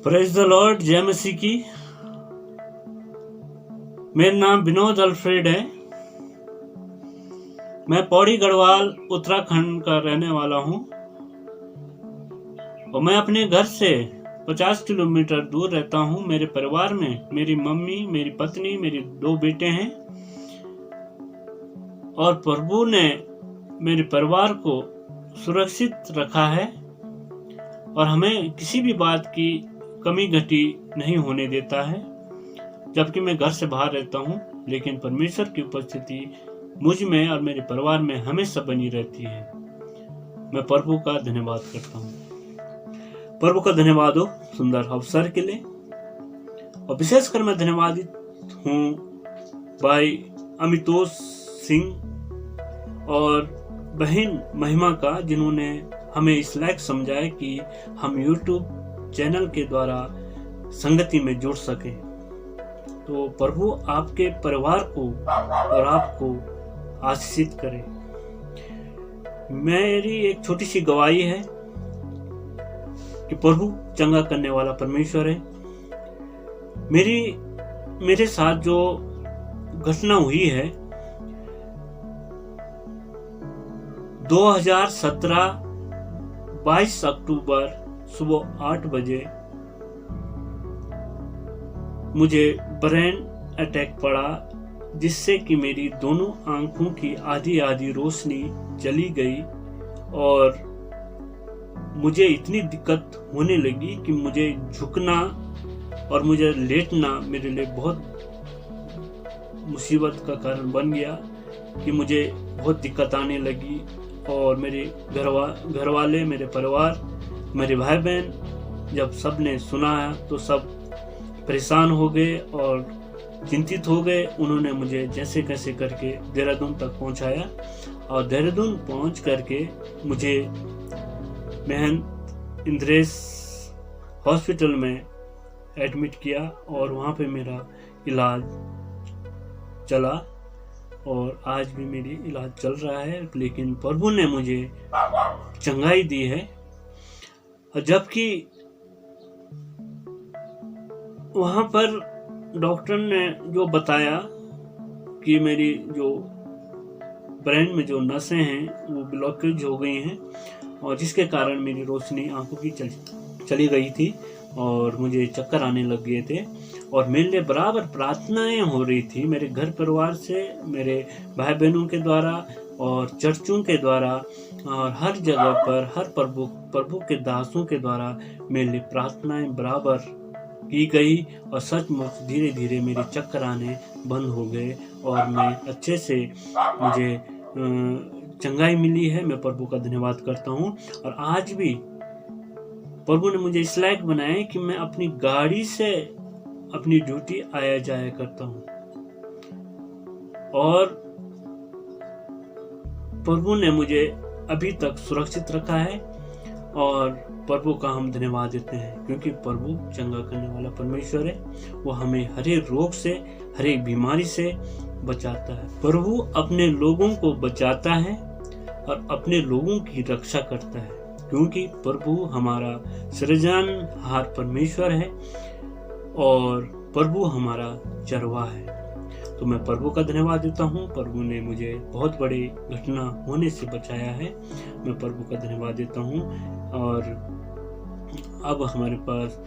Praise the Lord. जय मसीह की। मेरा नाम विनोद अल्फ्रेड है। मैं पौड़ी गढ़वाल उत्तराखंड का रहने वाला हूँ और मैं अपने घर से 50 किलोमीटर दूर रहता हूँ। मेरे परिवार में मेरी मम्मी, मेरी पत्नी, मेरे 2 बेटे हैं और प्रभु ने मेरे परिवार को सुरक्षित रखा है और हमें किसी भी बात की कमी घटी नहीं होने देता है। जबकि मैं घर से बाहर रहता हूँ, लेकिन परमेश्वर की उपस्थिति मुझ में और मेरे परिवार में हमेशा बनी रहती है। मैं प्रभु का धन्यवाद करता हूँ। प्रभु का धन्यवाद हो सुंदर अवसर के लिए। और विशेषकर मैं धन्यवादित हूँ भाई अमितोष सिंह और बहन महिमा का, जिन्होंने हमें इस लायक समझाया कि हम YouTube चैनल के द्वारा संगति में जुड़ सके। तो प्रभु आपके परिवार को और आपको आशीषित करे। मेरी एक छोटी सी गवाही है कि प्रभु चंगा करने वाला परमेश्वर है। मेरे साथ जो घटना हुई है 2017 22 अक्टूबर सुबह 8 बजे मुझे ब्रेन अटैक पड़ा, जिससे कि मेरी दोनों आंखों की आधी रोशनी चली गई और मुझे इतनी दिक्कत होने लगी कि मुझे झुकना और मुझे लेटना मेरे लिए बहुत मुसीबत का कारण बन गया कि मुझे बहुत दिक्कत आने लगी। और मेरे घर वाले, मेरे परिवार, मेरे भाई बहन जब सब ने सुना तो सब परेशान हो गए और चिंतित हो गए। उन्होंने मुझे जैसे कैसे करके देहरादून तक पहुंचाया और देहरादून पहुंच करके मुझे महंत इंद्रेश हॉस्पिटल में एडमिट किया और वहाँ पे मेरा इलाज चला और आज भी मेरी इलाज चल रहा है। लेकिन प्रभु ने मुझे चंगाई दी है। जबकि वहाँ पर डॉक्टर ने जो बताया कि मेरी जो ब्रेन में जो नसें हैं वो ब्लॉकेज हो गई हैं और जिसके कारण मेरी रोशनी आंखों की चली गई थी और मुझे चक्कर आने लग गए थे। और मेरे लिए बराबर प्रार्थनाएं हो रही थी मेरे घर परिवार से, मेरे भाई बहनों के द्वारा और चर्चों के द्वारा और हर जगह पर हर प्रभु के दासों के द्वारा मेरे लिए प्रार्थनाएं बराबर की गई और सचमुच धीरे धीरे मेरे चक्कर आने बंद हो गए और मैं अच्छे से मुझे चंगाई मिली है। मैं प्रभु का धन्यवाद करता हूँ। और आज भी प्रभु ने मुझे इस लायक बनाया कि मैं अपनी गाड़ी से अपनी ड्यूटी आया जाया करता हूँ और प्रभु ने मुझे अभी तक सुरक्षित रखा है और प्रभु का हम धन्यवाद देते हैं, क्योंकि प्रभु चंगा करने वाला परमेश्वर है। वो हमें हर एक रोग से, हर एक बीमारी से बचाता है। प्रभु अपने लोगों को बचाता है और अपने लोगों की रक्षा करता है, क्योंकि प्रभु हमारा सृजनहार परमेश्वर है और प्रभु हमारा चरवाहा है। तो मैं प्रभु का धन्यवाद देता हूँ। प्रभु ने मुझे बहुत बड़ी घटना होने से बचाया है। मैं प्रभु का धन्यवाद देता हूँ और अब हमारे पास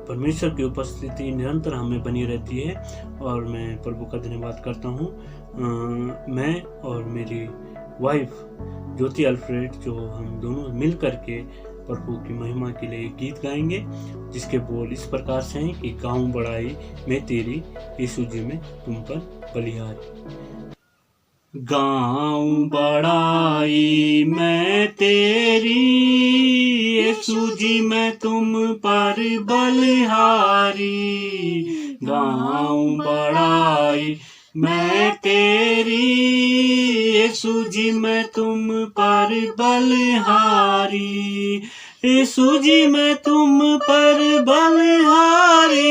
परमेश्वर की उपस्थिति निरंतर हमें बनी रहती है और मैं प्रभु का धन्यवाद करता हूँ। मैं और मेरी वाइफ ज्योति अल्फ्रेड, जो हम दोनों मिल करके प्रभु की महिमा के लिए गीत गाएंगे, जिसके बोल इस प्रकार से हैं कि गाऊं बड़ाई मैं तेरी, यीशु जी मैं तुम पर बलिहारी। गाऊं बड़ाई मैं तेरी, यीशु जी मैं तुम पर बलिहारी। गाऊं बड़ाई मैं तेरी, यीशु जी मैं तुम पर बलिहारी। यीशु जी मैं तुम पर बलिहारी,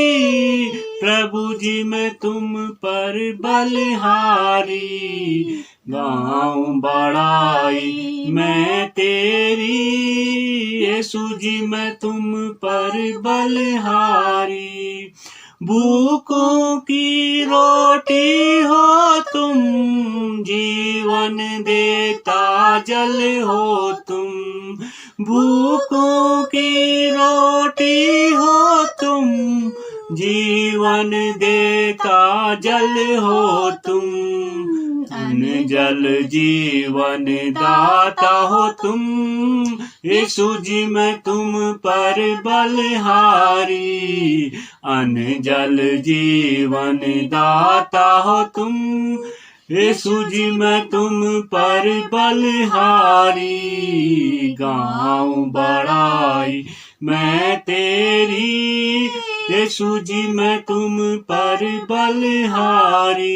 प्रभु जी मैं तुम पर बलिहारी। गाऊं बड़ाई मैं तेरी, यीशु जी मैं तुम पर बलिहारी। भूखों की रोटी हो तुम, जीवन देता जल हो तुम। भूखों की रोटी हो तुम, जीवन देता जल हो तुम। अन्न जल जीवन दाता हो तुम, यीशु जी मैं तुम पर बलिहारी। अन्न जल जीवन दाता हो तुम, यीशु जी मैं तुम पर बलिहारी। गाऊं बड़ाई मैं तेरी, यीशु जी मैं तुम पर बलिहारी।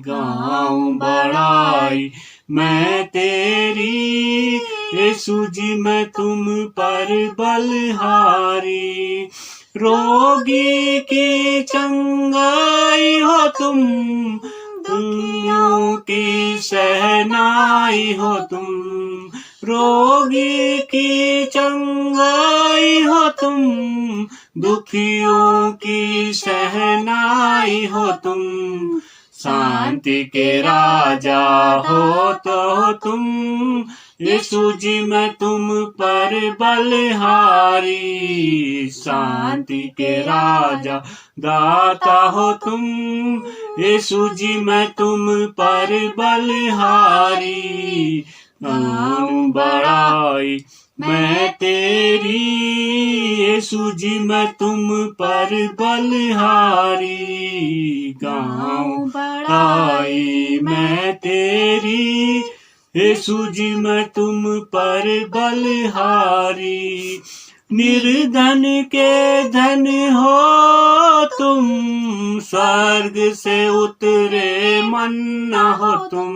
गाऊं बड़ाई मैं तेरी, यीशु जी मैं तुम पर बलिहारी। रोगी की चंगाई हो तुम, दुखियों की सहनाई हो तुम। रोगी की चंगाई हो तुम, दुखियों की सहनाई हो तुम। शांति के राजा हो तो तुम, यीशु जी मैं तुम पर बलिहारी। शांति के राजा दाता हो तुम, यीशु जी मैं तुम पर बलिहारी। गाऊं बड़ाई मैं तेरी, यीशु जी मैं तुम पर बलिहारी। गाऊं बड़ाई मैं तेरी, यीशु जी मैं तुम पर बलिहारी। निर्धन के धन हो तुम, स्वर्ग से उतरे मन्ना हो तुम।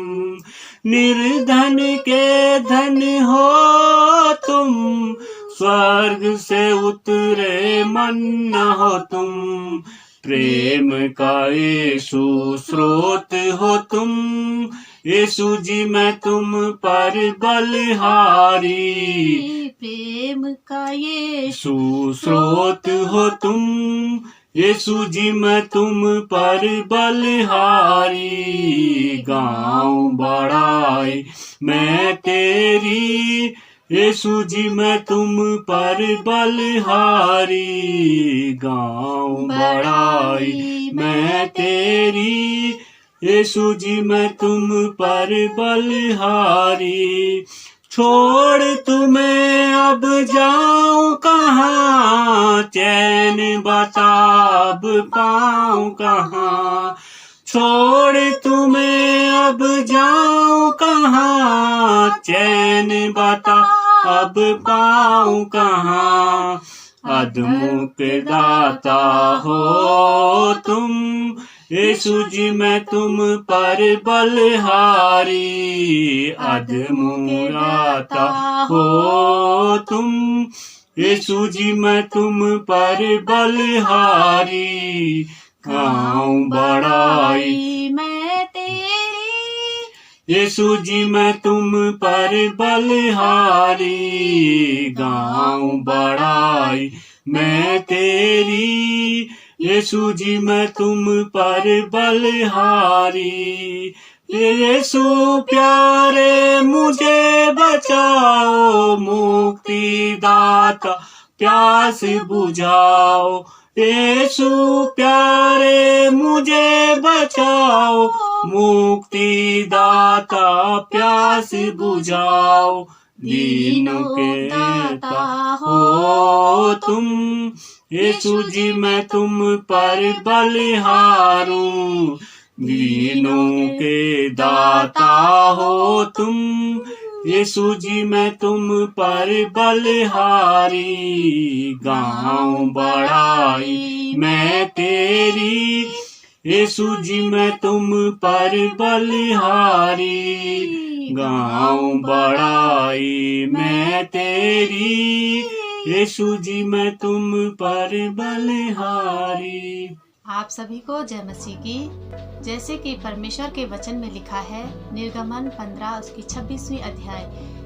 निर्धन के धन हो तुम, स्वर्ग से उतरे मन्ना हो तुम। प्रेम का यीशु स्रोत हो तुम, यीशु जी मैं तुम पर बलिहारी। प्रेम का यीशु स्रोत हो तुम, यीशु जी मैं तुम पर बलिहारी। गाऊं बड़ाई मैं तेरी, यीशु जी मैं तुम पर बलिहारी। गाऊं बड़ाई मैं तेरी, यीशु जी मैं तुम पर बलिहारी। छोड़ तुम्हें अब जाऊं कहाँ, चैन बताब पाऊं कहाँ। छोड़ तुम्हें अब जाऊं कहाँ, चैन बता अब पाऊं कहाँ। अधमों के दाता हो तुम, यीशु जी मैं तुम पर बलिहारी। अधमों के दाता हो तुम, यीशु जी मैं तुम पर बलिहारी। गाऊं बड़ाई मैं तेरी, यीशु जी मैं तुम पर बलिहारी। गाऊं बड़ाई मैं तेरी, यीशु जी मैं तुम पर बलिहारी। यीशु प्यारे मुझे बचाओ, मुक्ति दाता प्यास बुझाओ। यीशु प्यारे मुझे बचाओ, मुक्ति दाता प्यास बुझाओ। दीनों के दाता हो तुम, यीशु जी मैं तुम पर बलिहारूं। दीनों के दाता हो तुम, यीशु जी मैं तुम पर बलिहारी। गाऊं बड़ाई मैं तेरी, यीशु जी मैं तुम पर बलिहारी। गाऊं बड़ाई मैं तेरी, यीशु जी मैं तुम पर बलिहारी। आप सभी को जय मसीह की। जैसे कि परमेश्वर के वचन में लिखा है, निर्गमन 15 उसकी 26वीं अध्याय,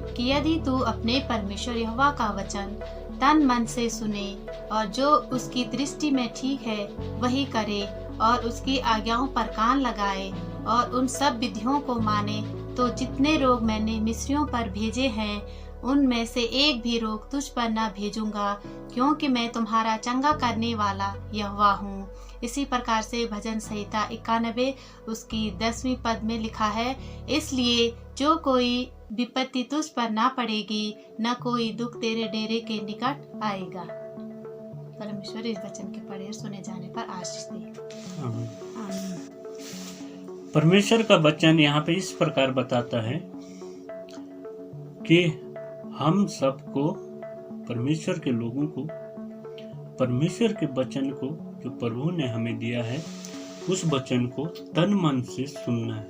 कि यदि तू अपने परमेश्वर यहोवा का वचन तन मन से सुने और जो उसकी दृष्टि में ठीक है वही करे और उसकी आज्ञाओं पर कान लगाए और उन सब विधियों को माने, तो जितने रोग मैंने मिस्रियों पर भेजे हैं उनमें से एक भी रोग तुझ पर न भेजूंगा, क्योंकि मैं तुम्हारा चंगा करने वाला यहोवा हूँ। इसी प्रकार से भजन संहिता 91 उसकी 10वीं पद में लिखा है, इसलिए जो कोई विपत्ति तुझ पर ना पड़ेगी, न कोई दुख तेरे डेरे के निकट आएगा। परमेश्वर इस वचन के पढ़े सुने जाने पर आशीष दे। आमीन। परमेश्वर का वचन यहाँ पे इस प्रकार बताता है कि हम सबको, परमेश्वर के लोगों को, परमेश्वर के वचन को जो प्रभु ने हमें दिया है, उस वचन को तन मन से सुनना है।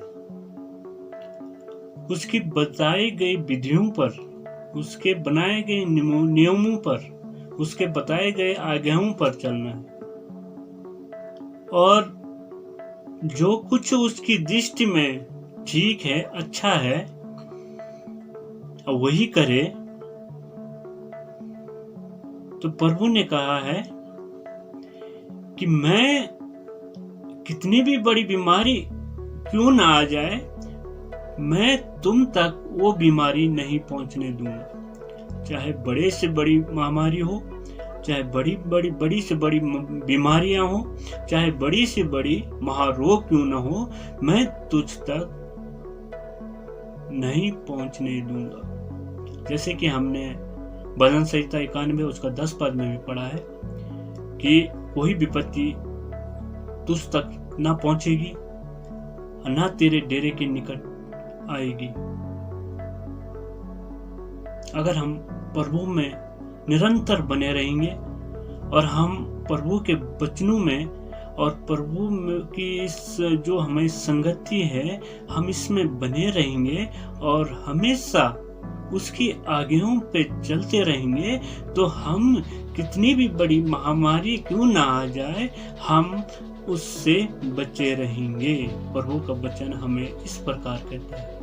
उसकी बताई गई विधियों पर, उसके बनाए गए नियमों पर, उसके बताए गए आज्ञाओं पर चलना है और जो कुछ उसकी दृष्टि में ठीक है, अच्छा है, वही करे। तो प्रभु ने कहा है कि मैं कितनी भी बड़ी बीमारी क्यों ना आ जाए, मैं तुम तक वो बीमारी नहीं पहुंचने दूंगा। चाहे बड़े से बड़ी महामारी हो, चाहे बड़ी से बड़ी बीमारियां हो, चाहे बड़ी से बड़ी महारोग क्यों ना हो, मैं तुझ तक नहीं पहुंचने दूंगा। जैसे कि हमने भजन संहिता 91 उसका 10 पद में भी पढ़ा है कि कोई विपत्ति तुझ तक ना पहुंचेगी, ना तेरे डेरे के निकट आएगी। अगर हम प्रभु में निरंतर बने रहेंगे और हम प्रभु के वचनों में और प्रभु की इस जो हमें संगति है, हम इसमें बने रहेंगे और हमेशा उसकी आज्ञाओं पे चलते रहेंगे, तो हम कितनी भी बड़ी महामारी क्यों ना आ जाए, हम उससे बचे रहेंगे। प्रभु का वचन हमें इस प्रकार कहता है।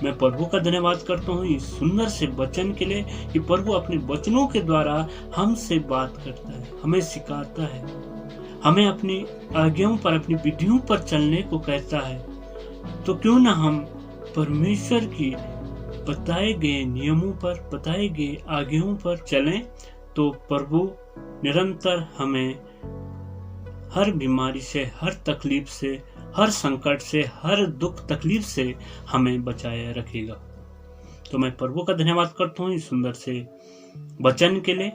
मैं प्रभु का धन्यवाद करता हूँ इस सुंदर से वचन के लिए कि प्रभु अपने वचनों के द्वारा हमसे बात करता है, हमें सिखाता है, हमें अपनी आज्ञाओं पर, अपनी विधियों पर चलने को कहता है। तो क्यों ना हम परमेश्वर की बताए गए नियमों पर, बताए गए आज्ञाओं पर चलें, तो प्रभु निरंतर हमें हर बीमारी से, हर तकलीफ से, हर संकट से, हर दुख तकलीफ से हमें बचाए रखेगा। तो मैं प्रभु का धन्यवाद करता हूँ इस सुंदर से वचन के लिए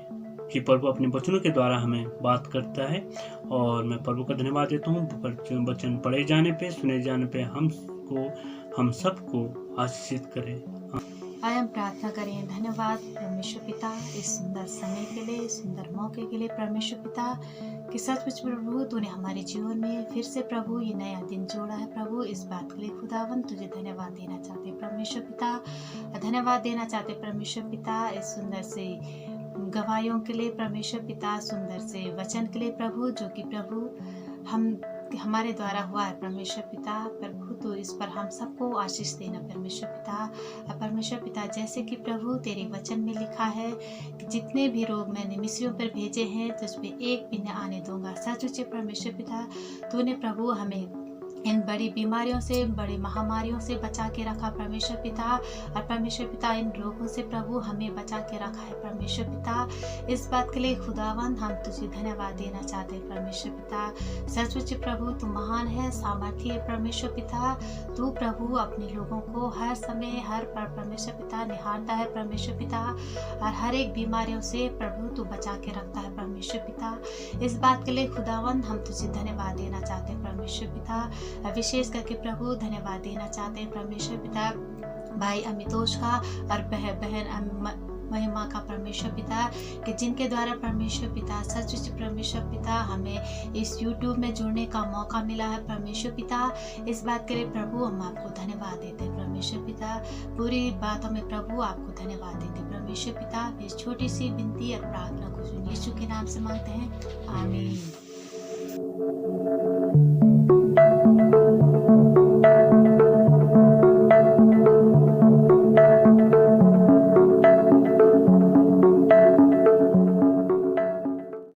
कि प्रभु अपने वचनों के द्वारा हमें बात करता है, और मैं प्रभु का धन्यवाद देता हूँ वचन पढ़े जाने पे, सुने जाने पे हम सबको आशीषित करें। आइए हम प्रार्थना करें। धन्यवाद परमेश्वर पिता इस सुंदर समय के लिए, सुंदर मौके के लिए परमेश्वर पिता, कि सचमुच प्रभु तूने हमारे जीवन में फिर से प्रभु ये नया दिन जोड़ा है। प्रभु इस बात के लिए खुदावन तुझे धन्यवाद देना चाहते परमेश्वर पिता, धन्यवाद देना चाहते परमेश्वर पिता इस सुंदर से गवाहियों के लिए परमेश्वर पिता, सुंदर से वचन के लिए प्रभु, जो कि प्रभु हमारे द्वारा हुआ है परमेश्वर पिता। प्रभु तो इस पर हम सबको आशीष देना परमेश्वर पिता। परमेश्वर पिता, जैसे कि प्रभु तेरे वचन में लिखा है कि जितने भी रोग मैंने मिस्रियों पर भेजे हैं तुझ पे एक भी न आने दूंगा। सच परमेश्वर पिता, तूने प्रभु हमें इन बड़ी बीमारियों से, बड़ी महामारियों से बचा के रखा परमेश्वर पिता। और परमेश्वर पिता इन रोगों से प्रभु हमें बचा के रखा है परमेश्वर पिता। इस बात के लिए खुदावन हम तुझे धन्यवाद देना चाहते हैं परमेश्वर पिता। सचमुच प्रभु तू महान है, सामर्थी है परमेश्वर पिता। तू प्रभु अपने लोगों को हर समय, हर पर परमेश्वर पिता निहारता है परमेश्वर पिता, और हर एक बीमारियों से प्रभु तू बचा के रखता है परमेश्वर पिता। इस बात के लिए खुदावन हम तुझे धन्यवाद देना चाहते हैं परमेश्वर पिता। विशेष करके प्रभु धन्यवाद देना चाहते हैं परमेश्वर पिता भाई अमितोष का और बहन महिमा का परमेश्वर पिता, कि जिनके द्वारा परमेश्वर पिता, सच परमेश्वर पिता हमें इस YouTube में जुड़ने का मौका मिला है परमेश्वर पिता। इस बात के लिए प्रभु हम आपको धन्यवाद देते हैं परमेश्वर पिता। पूरी बातों में प्रभु आपको धन्यवाद देते हैं परमेश्वर पिता। इस छोटी सी विनती और प्रार्थना को यीशु के नाम से मांगते हैं, आमीन। आमीन।